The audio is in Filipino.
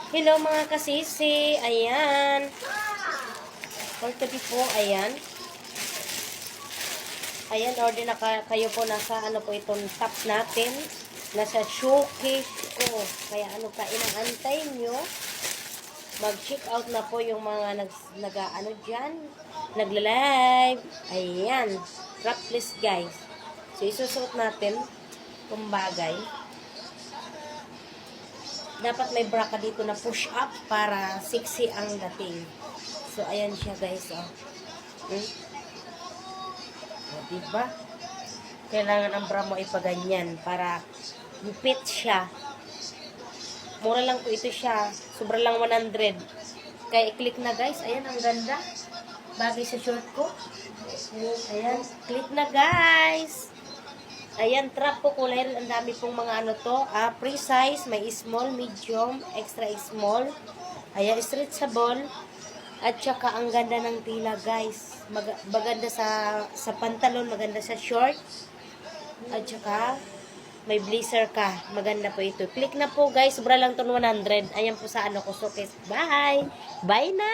Hello mga kasisi. Ayan. For today po, ayan. Ayan, order na kayo po nasa ano po itong top natin. Nasa showcase ko. Kaya ano ka, inaantay nyo. Mag-check out na po yung mga ano dyan. Nagla-live. Ayan. Strapless guys. So, isusuot natin itong bagay. Dapat may bra ka dito na push up para sexy ang dating. So, ayan siya guys. Oh. O, diba? Kailangan ang bra mo ipaganyan para gupit siya. Mura lang po ito siya. Sobra lang 100. Kaya i-click na guys. Ayan, ang ganda. Bagay sa short ko. Ayan, click na guys. Ayan, trap po kulay. Ang dami pong mga ano to. Free size. May small, medium, extra small. Ayan, stretchable. At saka ang ganda ng tila guys. Maganda sa pantalon, maganda sa short. At saka may blazer ka. Maganda po ito. Click na po guys. Sobra lang to 100. Ayan po sa ano ko. So, bye! Bye na!